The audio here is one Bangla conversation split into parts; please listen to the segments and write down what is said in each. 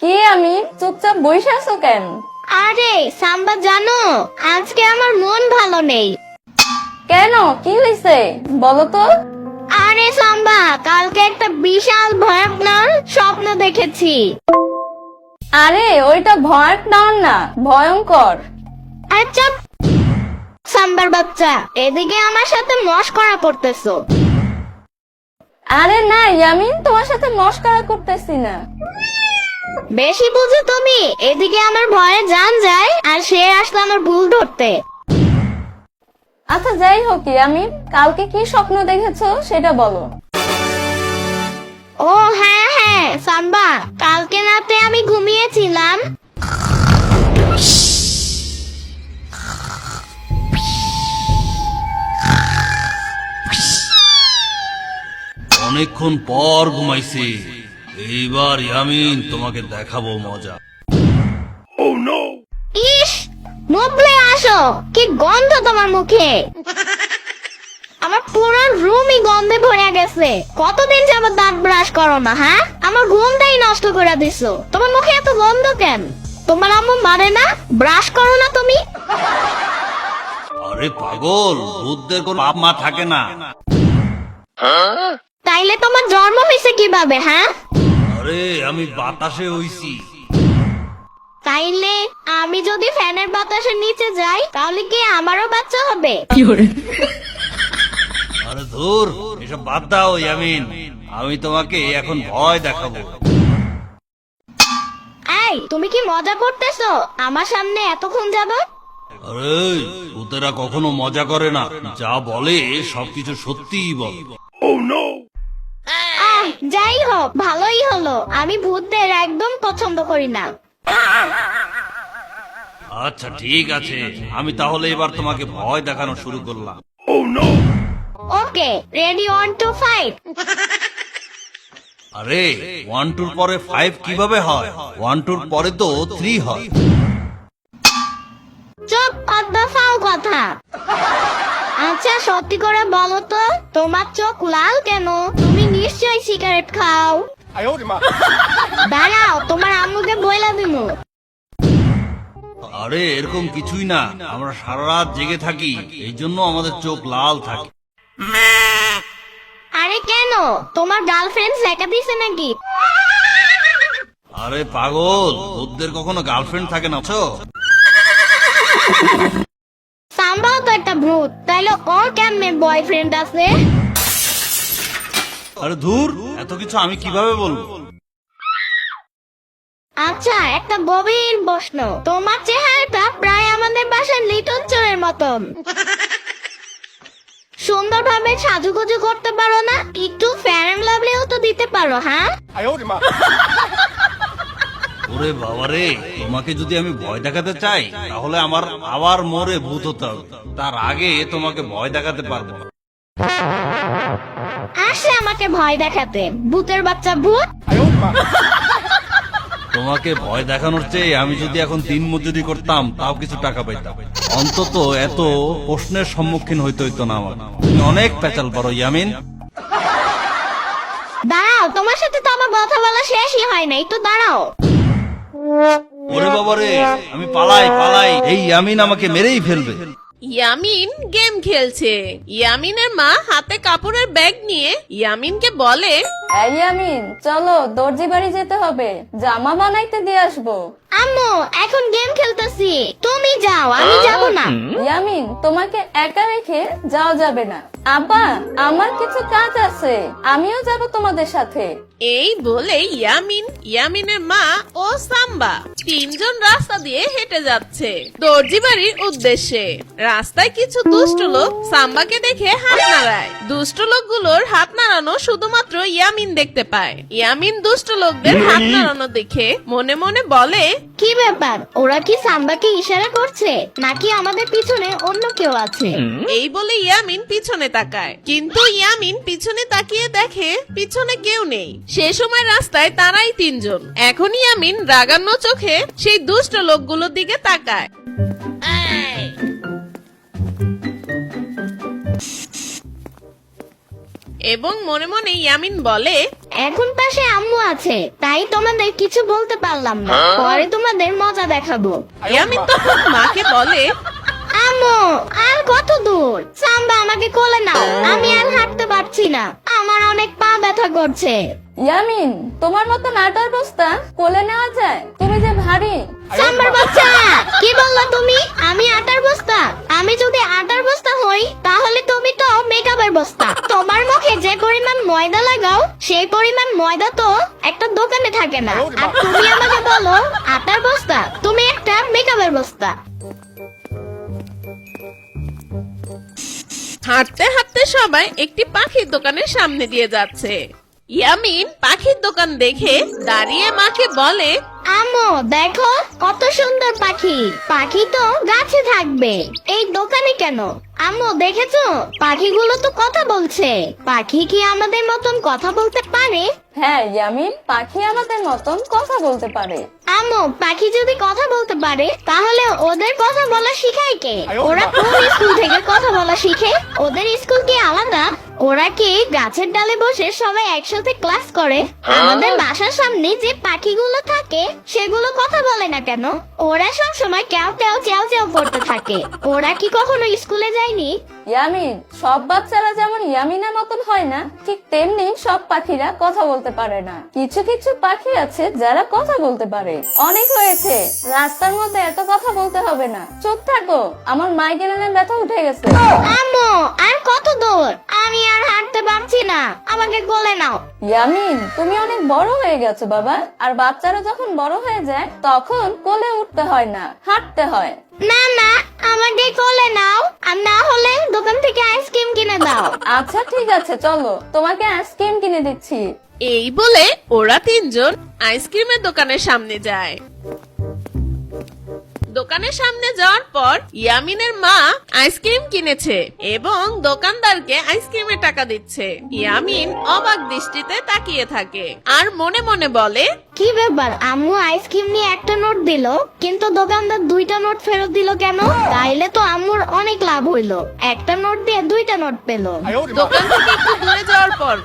কি আমি চুপচাপ বসে আছো কেন? আরে সাম্বা, জানো আজকে আমার মন ভালো নেই। কেন, কি হয়েছে বলো তো? আরে সাম্বা, কালকে একটা বিশাল ভয়ঙ্কর স্বপ্ন দেখেছি। আরে ওইটা ভয়ঙ্কর না, ভয়ঙ্কর। আচ্ছা সাম্বার বাচ্চা, এদিকে আমার সাথে মশকরা করতেছো। আরে না ইয়ামিন, তোমার সাথে মশকরা করতেছি না। বেশি বুঝো তুমি। এদিকে আমার ভয়ে জান যায়, আর সে আসলে আমার ভুল ধরতে। আচ্ছা যাই হোক ইয়ামিন, কালকে কি স্বপ্ন দেখেছো সেটা বলো। ও হ্যাঁ হ্যাঁ সাম্বা, কালকে রাতে আমি ঘুমিয়েছিলাম। অনেকক্ষণ পর ঘুমাইছি। এইবার ইয়ামিন তোমাকে দেখাবো মজা। ইস, মুবলে আসো, কি গন্ধ তোমার মুখে। আমার পুরো রুমই গন্ধে ভরে গেছে। কতদিন যাবত দাঁত ব্রাশ করো না? হ্যাঁ, আমার ঘুমটাই নষ্ট করে দিছো। তোমার মুখে এত গন্ধ কেন? তোমার আম্মু মারে না? ব্রাশ করো না তুমি? আরে পাগল, ভূতদের কোনো বাপ মা থাকে না। তাইলে তোমার জন্ম হয়েছে কিভাবে? হ্যাঁ, আরে আমি বাতাসে হইছি। তাইলে আমি যদি ফ্যানের বাতাসের নিচে যাই, তাহলে কি আমারও বাচ্চা হবে? আরে ধুর, এসব বাদ দাও ইয়ামিন, আমি তোমাকে এখন ভয় দেখাবো। এই, তুমি কি মজা করতেছো আমার সামনে এতক্ষণ যাবত? আরে ভূতেরা কখনো মজা করে না, যা বলে সবকিছু সত্যিই বলে। যাই হোক, ভালোই হলো। আমি ভূতদের একদম পছন্দ করি না। আচ্ছা ঠিক আছে, আমি তাহলে এবার তোমাকে ভয় দেখানো শুরু করলাম। ওকে, রেডি, 1 2 5। আরে 1 2 পরে 5 কিভাবে হয়? 1 2 পরে তো 3 হয়। চুপ, আদ্দা ফাও কথা। আচ্ছা সত্যি করে বলো তো, তোমার চোখ লাল কেন? তুমি নিশ্চয়ই সিগারেট খাও। দাঁড়াও, তোমার আম্মুকে বইলা দিমু। আরে এরকম কিছুই না, আমরা সারা রাত জেগে থাকি, এই জন্য আমাদের চোখ লাল থাকে। আরে কেন, তোমার গার্লফ্রেন্ড লেখা দিছে নাকি? আরে পাগল, ভূতদের কখনো গার্লফ্রেন্ড থাকে না, বুঝছো? সাম্বাও তো একটা ভূত, তাইলে ওর কেমনে বয়ফ্রেন্ড আছে? আরে ধুর, এত কিছু আমি কিভাবে বলবো? আচ্ছা, একটা গভীর প্রশ্ন। তোমার চেহারাটা প্রায় আমাদের বাসার লিটন চোরের মতন। সুন্দরভাবে সাজুগুজু করতে পারো না? একটু ফেয়ার এন্ড লাভলিও তো দিতে পারো। হ্যাঁ, ওরে বাবারে, তোমাকে যদি আমি ভয় দেখাতে চাই তাহলে আমার আবার মরে ভূত হতে হবে। তার আগে তোমাকে ভয় দেখাতে পারবো না। আসে আমাকে ভয় দেখাতে, ভূতের বাচ্চা ভূত। তোমাকে ভয় দেখানোর চেয়ে আমি যদি এখন দিন মজুরি করতাম তাও কিছু টাকা পাইতাম। অন্তত এত প্রশ্নের সম্মুখীন হইতো না আমার। তুমি অনেক পেঁচাল পারো ইয়ামিন। দাঁড়াও, তোমার সাথে তো আমার কথা বলা শেষই হয় নাই, তো দাঁড়াও। ওরে বাবারে, আমি পালাই পালাই, এই ইয়ামিন আমাকে মেরেই ফেলবে। ইয়ামিন গেম খেলছে। ইয়ামিনের মা হাতে কাপড়ের ব্যাগ নিয়ে ইয়ামিনকে বলে, এই ইয়ামিন চলো দর্জি বাড়ি যেতে হবে, জামা বানাইতে দিয়ে আসবো। আম্মু, এখন গেম খেলতেছি, তুমি যাও, আমি যাব না। ইয়ামিন তোমাকে একা রেখে যাওয়া যাবে না। আব্বা, আমার কিছু কাজ আছে, আমিও যাব তোমাদের সাথে। এই বলে ইয়ামিনের মা ও সাম্বা তিনজন রাস্তা দিয়ে হেঁটে যাচ্ছে দর্জি বাড়ির উদ্দেশ্যে। রাস্তায় কিছু দুষ্ট লোক সাম্বাকে দেখে হাত নাড়ায়। দুষ্ট লোকগুলোর হাত নাড়ানো শুধুমাত্র ইয়ামিন দেখতে পায়। ইয়ামিন দুষ্ট লোকদের হাত নাড়ানো দেখে মনে মনে বলে, কি ব্যাপার, ওরা কি সাম্বাকে ইশারা করছে, নাকি আমাদের পিছনে অন্য কেউ আছে? এই বলে ইয়ামিন পিছনে তাকায়, কিন্তু ইয়ামিন পিছনে তাকিয়ে দেখে পিছনে কেউ নেই। সে সময় রাস্তায় তারাই তিনজন। এখন ইয়ামিন রাগান্ন চোখে সেই দুষ্ট লোকগুলোর দিকে তাকায় এবং মনে মনে ইয়ামিন বলে, এখন পাশে আম্মু আম্মু আছে, তাই তোমাদের কিছু বলতে পারলাম না। পরে তোমাদের মজা দেখাবো। ইয়ামিন তখন মাকে বলে, আম্মু আর কত দূর? সাম্বা আমাকে কোলে নাও, আমি আর হাঁটতে পারছি না, আমার অনেক পা ব্যথা করছে। ইয়ামিন, তোমার মতন আটার বস্তা কোলে নেওয়া যায়? তুমি যে ভারী। সাম্বার বাচ্চা, কি বললা তুমি? আমি আটার বস্তা? আমি যদি আটার বস্তা হই তাহলে তুমি তো মেকআপের বস্তা। তোমার মুখে যে পরিমাণ ময়দা লাগাও সেই পরিমাণ ময়দা তো একটা দোকানে থাকে না। আর তুমি আমাকে বলো আটার বস্তা? তুমি একটা মেকআপের বস্তা। হাঁটতে হাঁটতে সবাই একটি পাখির দোকানের সামনে দিয়ে যাচ্ছে। ইয়ামিন পাখির দোকান দেখে দাঁড়িয়ে মাকে বলে, আম্মু দেখো কত সুন্দর পাখি। পাখি তো গাছে থাকবে, এই দোকানে কেন? আম্মু দেখেছো পাখিগুলো তো কথা বলছে। পাখি কি আমাদের মতন কথা বলতে পারে? হ্যাঁ ইয়ামিন, পাখি আমাদের মতন কথা বলতে পারে। আম্মু পাখি যদি কথা বলতে পারে তাহলে ওদের কথা বলা শিখায় কে? ওরা কোন স্কুল থেকে কথা বলা শিখে? ওদের স্কুল কি আলাদা? ওরা কি গাছের ডালে বসে সবাই একসাথে ক্লাস করে? আমাদের বাসার সামনে যে পাখিগুলো থাকে সেগুলো কথা বলে না কেন? ওরা সব সময় ক্যাও ক্যাও চ্যাও চ্যাও করতে থাকে। ওরা কি কখনো স্কুলে যায়নি? ইয়ামিন, সব বাচ্চারা যেমন ইয়ামিনের মতন হয় না, ঠিক তেমনি সব পাখিরা কথা বলতে পারে না। কিছু কিছু পাখি আছে যারা কথা বলতে পারে। অনেক হয়েছে, রাস্তার মধ্যে এত কথা বলতে হবে না। চুপ থাকো, আমার মাইগ্রেনের ব্যথা উঠে গেছে। আম্মু আর কত দূর? আমি আর হাঁটতে পারছি না, আমাকে কোলে নাও। ইয়ামিন, তুমি অনেক বড় হয়ে গেছো বাবা। আর বাচ্চারা যখন বড় হয়ে যায় তখন কোলে উঠতে হয় না, হাঁটতে হয়। না না, আমাকে কোলে নাও, আর না হলে দোকান থেকে আইসক্রিম কিনে দাও। আচ্ছা ঠিক আছে, চলো তোমাকে আইসক্রিম কিনে দিচ্ছি। এই বলে ওরা তিনজন আইসক্রিমের দোকানের সামনে যায়। দোকানের সামনে যাওয়ার পর ইয়ামিনের মা আইসক্রিম কিনেছে এবং দোকানদারকে আইসক্রিমের টাকা দিচ্ছে। ইয়ামিন অবাক দৃষ্টিতে তাকিয়ে থাকে আর মনে মনে বলে, কি ব্যাপার, আম্মু আইসক্রিম নিয়ে একটা নোট দিল কিন্তু দোকানদার দুইটা নোট ফেরত দিল কেন? তাইলে তো আম্মুর অনেক লাভ হইলো, একটা নোট দিয়ে দুইটা নোট পেলো। দোকান থেকে একটু দূরে যাওয়ার পর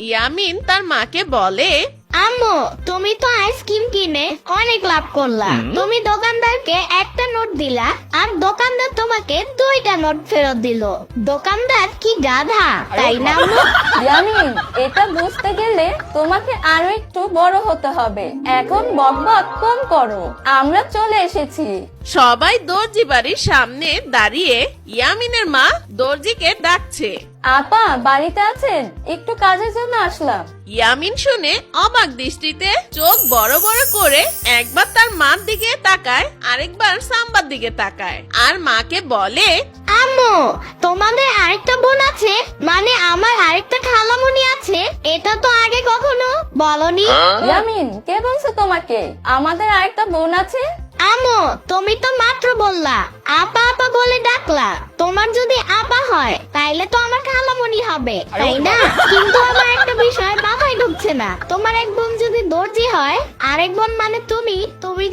ইয়ামিন তার মাকে বলে, আম্মু তুমি তো আইসক্রিম কিনে অনেক লাভ করলা। তুমি দোকানদারকে একটা নোট দিলা আর দোকানদার তোমাকে দুইটা নোট ফেরত দিল। দোকানদার কি গাধা, তাই না আম্মু? ইয়ামিন, এটা বুঝতে গেলে তোমাকে আরো একটু বড় হতে হবে। এখন বকবক কম করো, আমরা চলে এসেছি। সবাই দর্জি বাড়ির সামনে দাঁড়িয়ে ইয়ামিনের মা দর্জিকে ডাকছে। আপা বাড়িতে আছেন? একটু কাজের জন্য আসলাম। ইয়ামিন শুনে অবাক দৃষ্টিতে চোখ বড় বড় করে একবার তার মার দিকে তাকায়, আরেকবার সাম্বার দিকে তাকায় আর মাকে বলে, আম্মু তোমাদের আরেকটা বোন আছে? মানে আমার আরেকটা খালামণি আছে? এটা তো আগে কখনো বলনি। ইয়ামিন, কে বলছে তোমাকে আমাদের আরেকটা বোন আছে? আম্মু তুমি তো মাত্র বললা আপা আপা বলে ডাকলা। তোমার যদি আপা হয় তাইলে তো আমার খালামণি হবে, তাই না? কিন্তু আমার একটা বিষয় মাথায় ঢুকছে না। তোমার এক বোন যদি দর্জি হয়, আরেক বোন মানে তুমি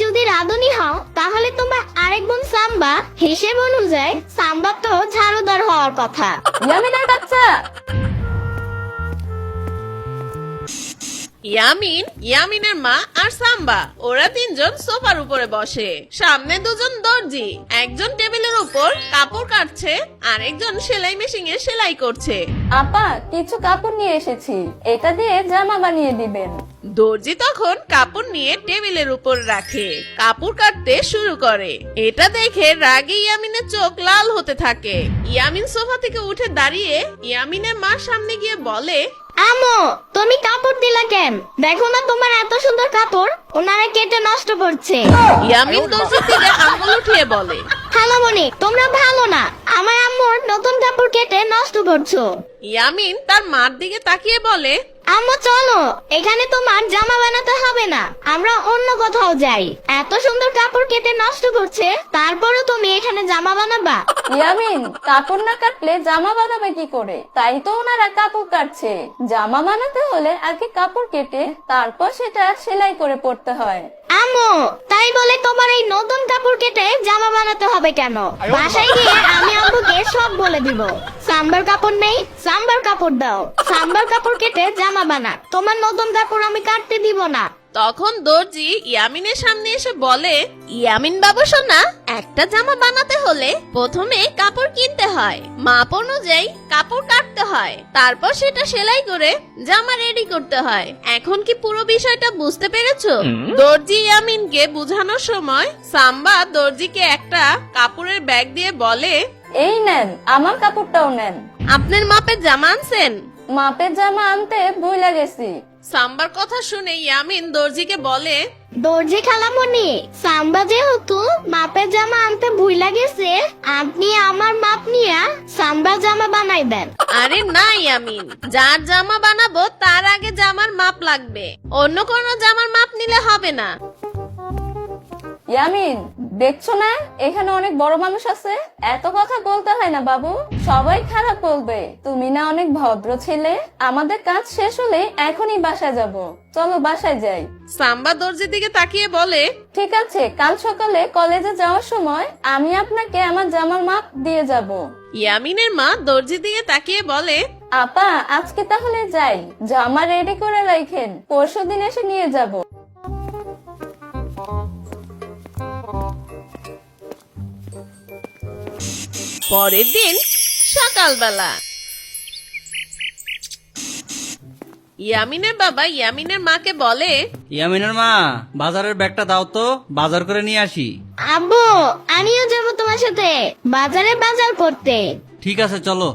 যদি রাধুনি হও, তাহলে তোমার আরেক বোন সাম্বা। হিসেব অনুযায়ী সাম্বা তো ঝাড়ুদার হওয়ার কথা। ইয়ামিনের বাচ্চা। ইয়ামিন, ইয়ামিনের মা আর সাম্বা ওরা তিনজন সোফার উপরে বসে। সামনে দুজন দর্জি, একজন টেবিলের উপর কাপড় কাটছে আর একজন সেলাই মেশিনে সেলাই করছে। আপা কিছু কাপড় নিয়ে এসেছি, এটা দিয়ে জামা বানিয়ে দিবেন। দর্জি তখন কাপড় নিয়ে টেবিলের উপর রাখে, কাপড় কাটতে শুরু করে। এটা দেখে রাগে ইয়ামিনের চোখ লাল হতে থাকে। ইয়ামিন সোফা থেকে উঠে দাঁড়িয়ে ইয়ামিনের মার সামনে গিয়ে বলে, আম্মু তুমি কাপড় দিলা কেন? দেখো না তোমার এত সুন্দর কাপড় ওনারা কেটে নষ্ট করছে। ইয়ামিন দর্জির দিকে আঙ্গুল উঠিয়ে বলে, খালামণি তোমরা ভালো না, আমার আম্মুর নতুন কাপড় কেটে নষ্ট করছো। ইয়ামিন তার মার দিকে তাকিয়ে বলে, আম্মু চলো, এখানে তোমার জামা বানাতে হবে না, আমরা অন্য কোথাও যাই। এত সুন্দর কাপড় কেটে নষ্ট করছে, তারপরও তুমি এখানে জামা বানাবা? ইয়ামিন, কাপড় না কাটলে জামা বানাবে কি করে? তাই তো ওনারা কাপড় কাটছে। জামা বানাতে হলে আগে কাপড় কেটে তারপর সেটা সেলাই করে পরতে হয়। আম্মু তাই বলে তোমার এই নতুন কাপড় কেটে জামা বানাতে হবে কেন? বাসায় গিয়ে আমি আম্মুকে সব বলে দিব। সাম্বার কাপড় নেই, সাম্বার কাপড় দাও। সাম্বার কাপড় কেটে জামা বানা, তোমার নতুন কাপড় আমি কাটতে দিব না। তখন দর্জি ইয়ামিনের সামনে এসে বলে, ইয়ামিন বাবু সোনা, একটা জামা বানাতে হলে প্রথমে কাপড় কিনতে হয়, মাপ অনুযায়ী কাপড় কাটতে হয়, তারপর সেটা সেলাই করে জামা রেডি করতে হয়। এখন কি পুরো বিষয়টা বুঝতে পেরেছো? দর্জি ইয়ামিনকে বোঝানোর সময় সাম্বা দর্জিকে একটা কাপড়ের ব্যাগ দিয়ে বলে, এই নেন, আমার কাপড়টাও নেন। আপনার মাপের জামা আনছেন? মাপের জামা আনতে ভুলে গেছি। সাম্বার কথা শুনে ইয়ামিন দর্জিকে বলে, দর্জি খালামণি, সাম্বা যেহেতু মাপের জামা আনতে ভুইলা গেছে, আপনি আমার মাপ নিয়ে সাম্বা জামা বানাই দেন। আরে না ইয়ামিন, যার জামা বানাবো তার আগে জামার মাপ লাগবে, অন্য কোনো জামার মাপ নিলে হবে না। ইয়ামিন, দেখছো না এখানে অনেক বড় মানুষ আছে? এত কথা বলতে হয় না বাবু, সবাই খারাপ বলবে। তুমি না অনেক ভদ্র ছেলে। আমাদের কাজ শেষ হলে এখনই বাসায় যাব। চলো বাসায় যাই। সাম্বা দর্জির দিকে তাকিয়ে বলে, ঠিক আছে, কাল সকালে কলেজে যাওয়ার সময় আমি আপনাকে আমার জামার মাপ দিয়ে যাব। ইয়ামিনের মা দর্জির দিকে তাকিয়ে বলে, আপা, আজকে তাহলে যাই। জামা রেডি করে রাখেন, পরশুদিন এসে নিয়ে যাব। পরের দিন সকালবেলা ইয়ামিনের বাবা ইয়ামিনের মাকে বলে, ইয়ামিনের মা, বাজারের ব্যাগটা দাও তো, বাজার করে নিয়ে আসি। আব্বু, আমিও যাবো তোমার সাথে বাজারে বাজার করতে। ঠিক আছে, চলো।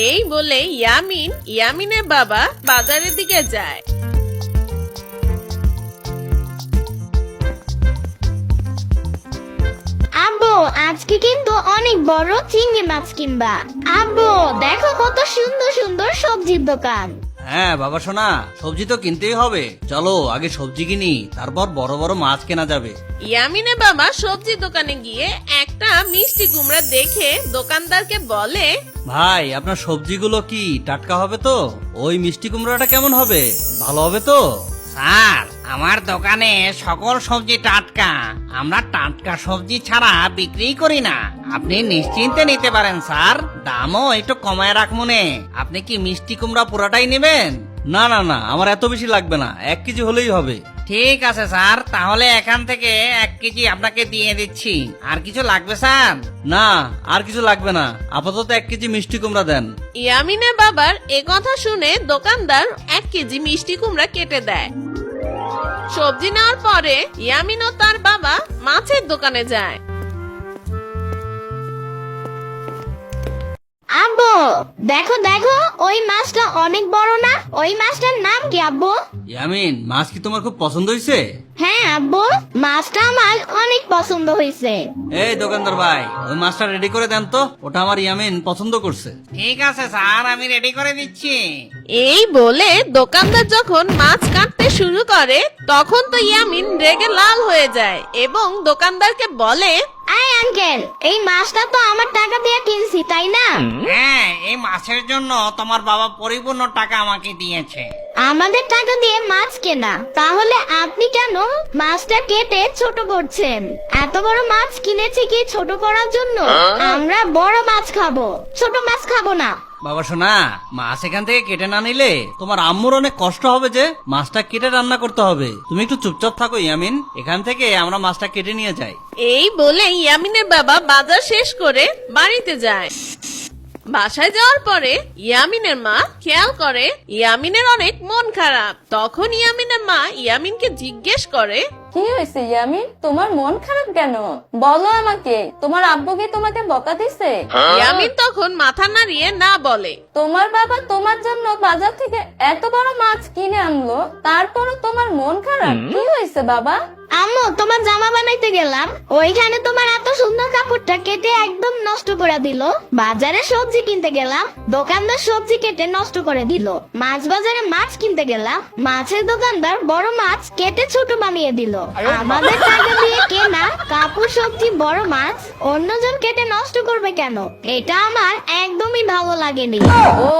এই বলে ইয়ামিনের বাবা বাজারের দিকে যায়। আব্বু, আজকে কিন্তু অনেক বড় চিংড়ি মাছ কিনবা। আব্বু, দেখো কত সুন্দর সুন্দর সবজির দোকান। হ্যাঁ বাবা সোনা, সবজি তো কিনতেই হবে। চলো আগে সবজি কিনি, তারপর বড় বড় মাছ কেনা যাবে। ইয়ামিনের বাবা সবজি দোকানে গিয়ে একটা মিষ্টি কুমড়া দেখে দোকানদারকে বলে, ভাই, আপনার সবজিগুলো কি টাটকা হবে তো? ওই মিষ্টি কুমড়াটা কেমন হবে? ভালো হবে তো? স্যার, আমার দোকানে সকল সবজি টাটকা। আমরা টাটকা সবজি ছাড়া বিক্রি করি না। আপনি নিশ্চিন্তে নিতে পারেন স্যার, দামও একটু কমায় রাখমুনে। আপনি কি মিষ্টি কুমড়া পুরাটাই নেবেন? না না না, আমার এত বেশি লাগবে না, 1 কেজি হলেই হবে। ঠিক আছে স্যার, তাহলে এখান থেকে 1 কেজি আপনাকে দিয়ে দিচ্ছি। আর কিছু লাগবে স্যার? না, আর কিছু লাগবে না, আপাতত 1 কেজি মিষ্টি কুমড়া দেন। ইয়ামিনের বাবার এ কথা শুনে দোকানদার 1 কেজি মিষ্টি কুমড়া কেটে দেয়। সবজি নেওয়ার পরে ইয়ামিন ও তার বাবা মাছের দোকানে যায়। আব্বু, দেখো দেখো, ওই মাছটা অনেক বড় না? ওই মাছটার নাম কি আব্বু? ইয়ামিন, মাছ কি তোমার খুব পছন্দ হয়েছে? হ্যাঁ আব্বু, মাছটা আমার অনেক পছন্দ হয়েছে। এই দোকানদার ভাই, ওই মাছটা রেডি করে দেন তো, ওটা আমার ইয়ামিন পছন্দ করছে। ঠিক আছে স্যার, আমি রেডি করে দিচ্ছি। এই বলে দোকানদার যখন মাছ কাটতে শুরু করে তখন তো ইয়ামিন রেগে লাল হয়ে যায় এবং দোকানদারকে বলে, আয় আঙ্কেল, এই মাছটা তো আমার টাকা দিয়ে কিনছি, তাই না? হ্যাঁ, এই মাছের জন্য তোমার বাবা পরিপূর্ণ টাকা আমাকে দিয়েছে। আমাদের টাকা দিয়ে মাছ কেনা, তাহলে আপনি কেন মাছটা কেটে ছোট করছেন? এত বড় মাছ কিনেছি কি ছোট করার জন্য? আমরা বড় মাছ খাবো, ছোট মাছ খাবো না। বাবা শোনা, মাছ এখান থেকে কেটে না নিলে তোমার আম্মুর অনেক কষ্ট হবে যে, মাছটা কেটে রান্না করতে হবে। তুমি একটু চুপচাপ থাকো ইয়ামিন, এখান থেকে আমরা মাছটা কেটে নিয়ে যাই। এই বলে ইয়ামিনের বাবা বাজার শেষ করে বাড়িতে যায়। বাসায় যাওয়ার পরে ইয়ামিনের মা খেয়াল করে ইয়ামিনের অনেক মন খারাপ। তখন ইয়ামিনের মা ইয়ামিনকে জিজ্ঞেস করে, কি হয়েছে ইয়ামিন, তোমার মন খারাপ কেন? বলো আমাকে, তোমার আব্বু কি তোমাকে বকা দিছে? ইয়ামিন তখন মাথা নাড়িয়ে না বলে। তোমার বাবা তোমার জন্য বাজার থেকে এত বড় মাছ কিনে আনলো, তারপরও তোমার মন খারাপ? কি হয়েছে বাবা? আম্মু, তোমার জামা বানাইতে গেলাম, ওইখানে তোমার এত সুন্দর কাপড়টা কেটে একদম নষ্ট করে দিল। বাজারে সবজি কিনতে গেলাম, দোকানদার সবজি কেটে নষ্ট করে দিল। মাছ বাজারে মাছ কিনতে গেলাম, মাছের দোকানদার বড় মাছ কেটে ছোট বানিয়ে দিল। আমাদের টাকা দিয়ে কেনা কাপড় কাকুর সবজি বড় মাছ অন্যজন কেটে নষ্ট করবে কেন? এটা আমার একদমই ভালো লাগেনি। ও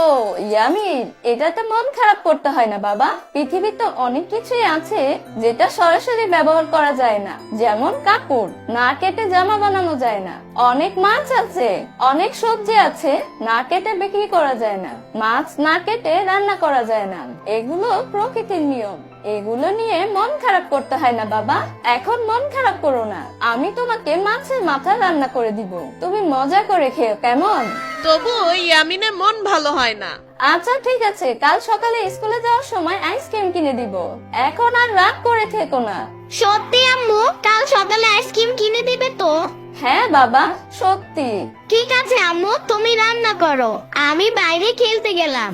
ইয়ামিন, এটাতে মন খারাপ করতে হয় না বাবা। পৃথিবীতে অনেক কিছুই আছে যেটা সরাসরি ব্যবহার করা যায় না, যেমন কাপড় না কেটে জামা বানানো যায় না। অনেক মাছ আছে, অনেক সবজি আছে না কেটে বিক্রি করা যায় না। মাছ না কেটে রান্না করা যায় না। এগুলো প্রকৃতির নিয়ম, এগুলো নিয়ে মন খারাপ করতে হয় না বাবা। এখন মন খারাপ করো না, আমি তোমাকে মাছের মাথা রান্না করে দিব, তুমি মজা করে খেও, কেমন? তবু ইয়ামিনের মন ভালো হয় না। আচ্ছা ঠিক আছে, কাল সকালে স্কুলে যাওয়ার সময় আইসক্রিম কিনে দিব। এখন আর রাগ করে থেকো না। সত্যি আম্মু, কাল সকালে আইসক্রিম কিনে দিবে তো? হ্যাঁ বাবা, সত্যি। ঠিক আছে আম্মু, তুমি রান্না করো, আমি বাইরে খেলতে গেলাম।